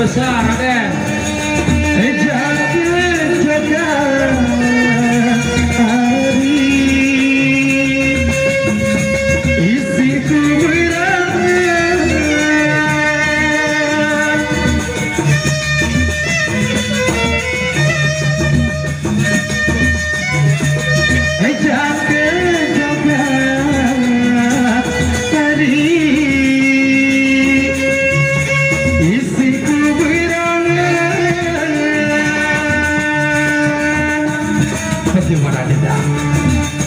besar Raden. Bagaimana Dinda?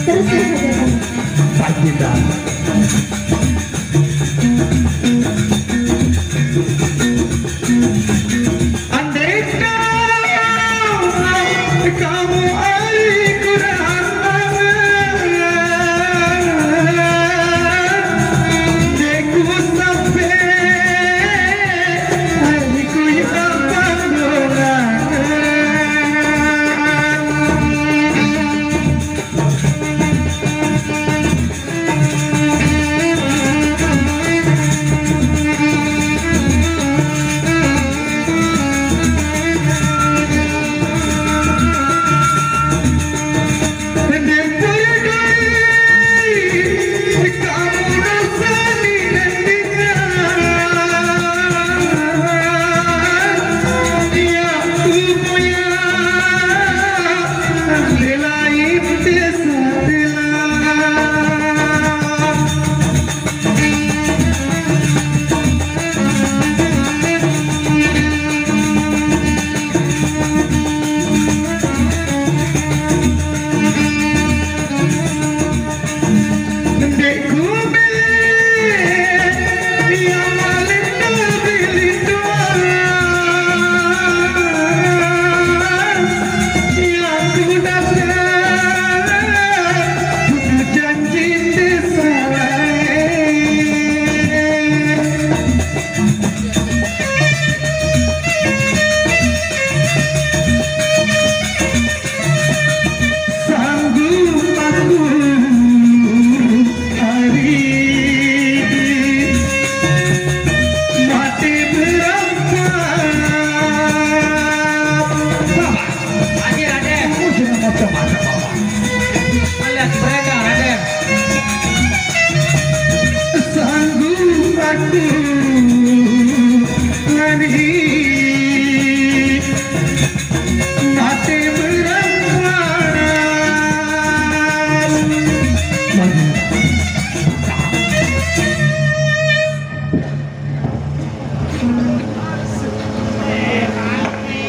Terus saja. Baik Dinda. Andai kamu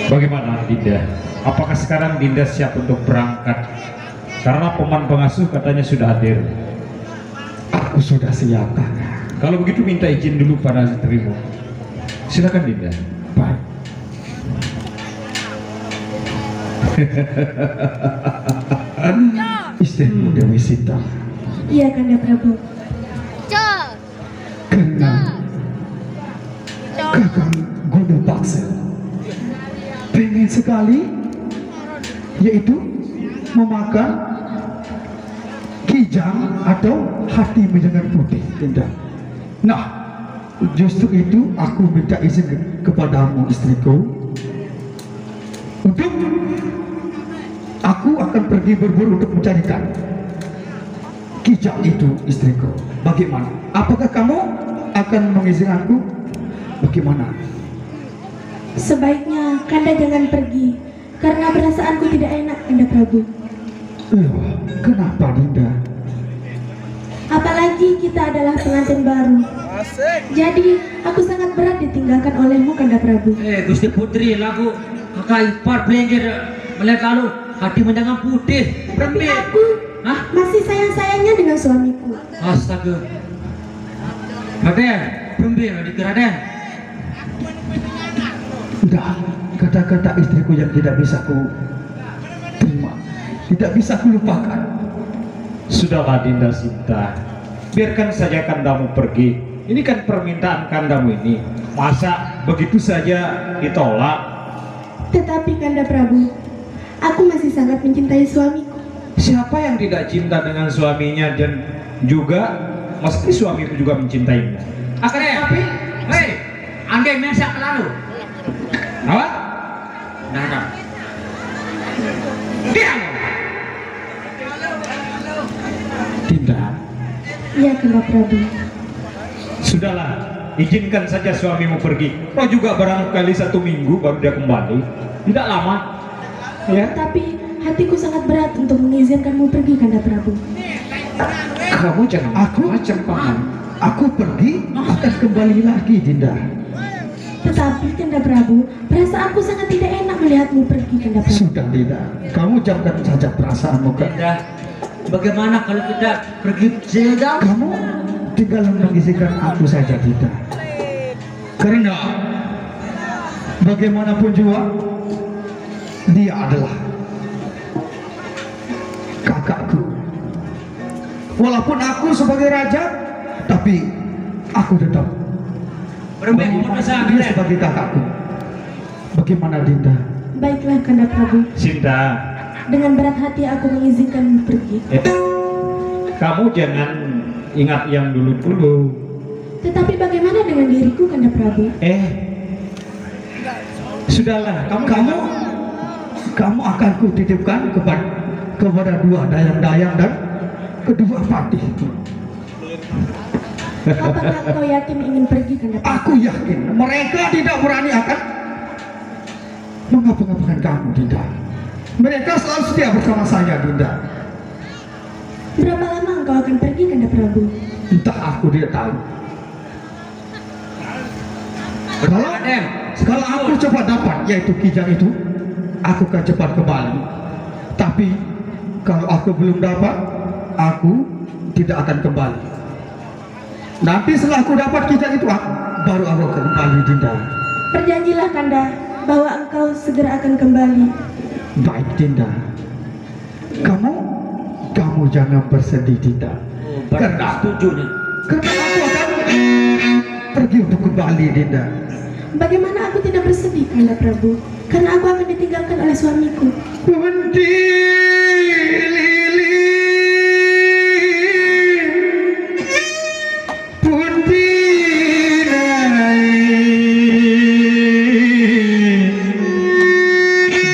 Bagaimana Dinda? Apakah sekarang Dinda siap untuk berangkat? Karena paman pengasuh katanya sudah hadir. Aku sudah siap. Kalau begitu minta izin dulu pada istrimu. Silakan Dinda. Baik. Istrimu Dewi Sita. Iya Kanda Prabu. Karena Kakang Godo Paksel pengen sekali, yaitu memakan kijang atau hati menjangan putih, Dinda. Nah, justru itu aku minta izin kepadamu, istriku, untuk aku akan pergi berburu untuk mencarikan kijang itu, istriku. Bagaimana? Apakah kamu akan mengizinkanku? Bagaimana? Sebaiknya Kanda jangan pergi, karena perasaanku tidak enak, Kanda Prabu. Loh, kenapa Dinda? Apalagi kita adalah pengantin baru. Jadi aku sangat berat ditinggalkan olehmu, Kanda Prabu. Gusti Putri, lagu kakak ipar belengger melihat lalu hati menjangan putih. Tapi aku masih sayang-sayangnya dengan suamiku. Astaga. Raden, bimbing di Raden. Udah, kata-kata istriku yang tidak bisa ku terima, tidak bisa ku lupakan. Sudahlah Dinda Sinta, biarkan saja kandamu pergi. Ini kan permintaan kandamu ini, masa begitu saja ditolak? Tetapi Kanda Prabu, aku masih sangat mencintai suamiku. Siapa yang tidak cinta dengan suaminya, dan juga mesti suamiku juga mencintainya. Akhirnya, hei, andai mesak lalu. Apa? Nada. Diam. Dinda, Iya Kanda Prabu. sudahlah, izinkan saja suamimu pergi. Kau juga barangkali 1 minggu baru dia kembali. Tidak lama. Ya. Tapi hatiku sangat berat untuk mengizinkanmu pergi Kanda Prabu. Kamu jangan macam paman. Aku pergi akan kembali lagi Dinda. Tetapi Kanda Prabu, perasaanku sangat tidak enak melihatmu pergi Kanda Prabu. Sudah Dinda, kamu jamkan saja perasaanmu kan. Dinda, bagaimana kalau kita pergi sejauh? Kamu tinggal mengizinkan aku saja Dinda. Karena bagaimanapun juga dia adalah kakakku. Walaupun aku sebagai raja, tapi aku tetap dia sebagai kakakku. Bagaimana Dinda? Baiklah Kanda Prabu, Sinta, dengan berat hati aku mengizinkanmu pergi. kamu jangan ingat yang dulu-dulu. Tetapi bagaimana dengan diriku Kanda Prabu? Sudahlah, kamu akan kutitipkan kepada 2 dayang-dayang dan kedua patih. Apakah kau yakin ingin pergi Kanda Prabu? Aku yakin mereka tidak berani akan mengapa-ngapakan kamu Dinda. Mereka selalu setia bersama saya Dinda. Berapa lama engkau akan pergi Kanda Prabu? Entah, aku tidak tahu. Kalau aku cepat dapat yaitu kijang itu, aku akan cepat kembali. Tapi kalau aku belum dapat, aku tidak akan kembali. Nanti setelah aku dapat kijang itu, baru aku akan kembali Dinda. Berjanjilah Kanda bahwa engkau segera akan kembali. Baik Dinda. Kamu jangan bersedih Dinda. Karena Setuju nih. aku akan pergi untuk kembali Dinda. Bagaimana aku tidak bersedih Kanda Prabu? Karena aku akan ditinggalkan oleh suamiku. Pundi lilin, pundi naik,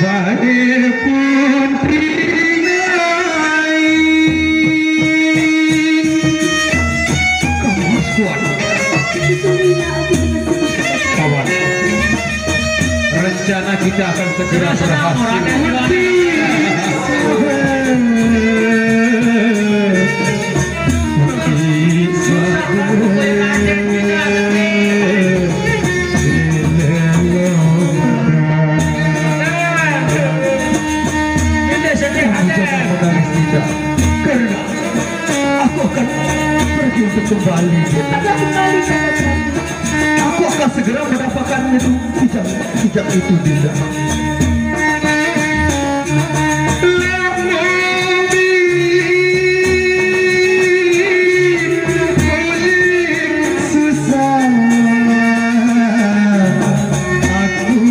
badai pundi naik. Kamu harus kuat. Sesungguhnya aku sangat sedih Kanda Prabu. Kawan, rencana kita akan segera berhasil. Karena aku akan pergi untuk kembali. Cepatlah kembali Kanda Prabu. Aku akan segera mendapatkan itu kijang itu Dinda. Susah aku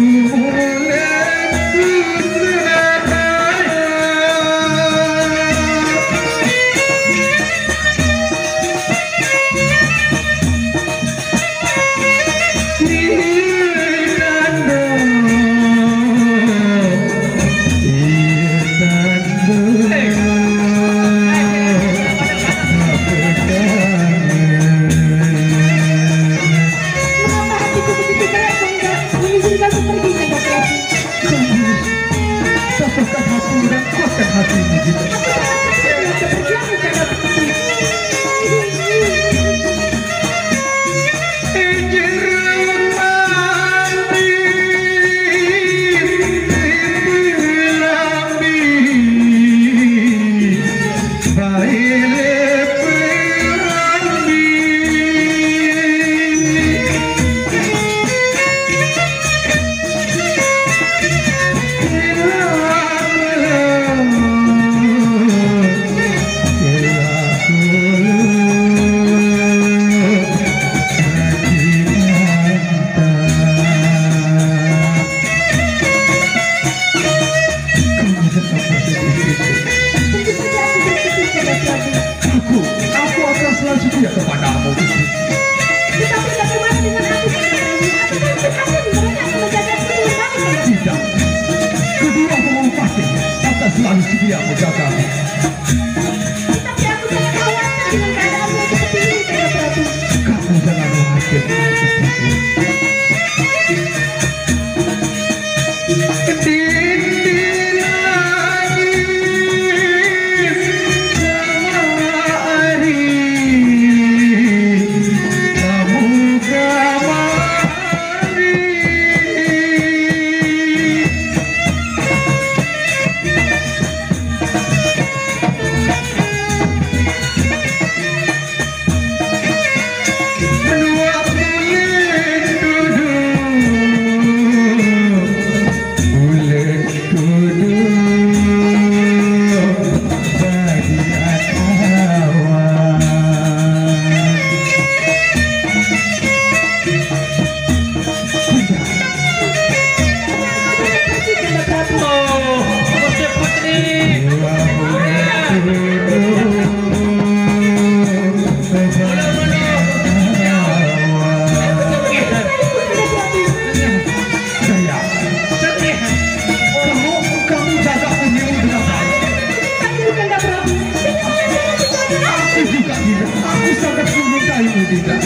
tidak.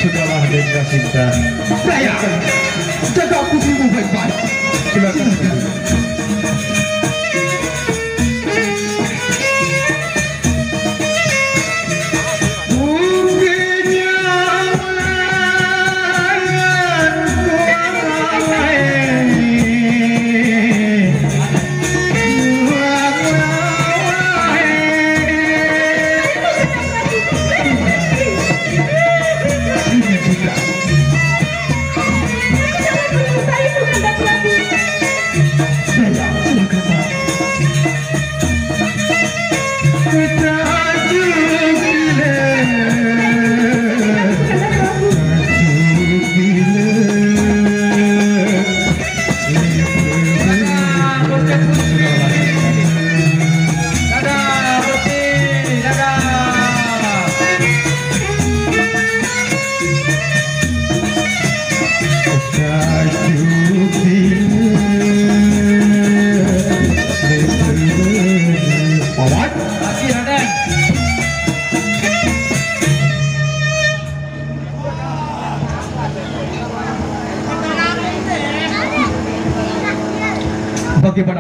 Sudahlah Dinda Sinta. Saya jaga putrimu baik-baik. Silakan. Bagaimana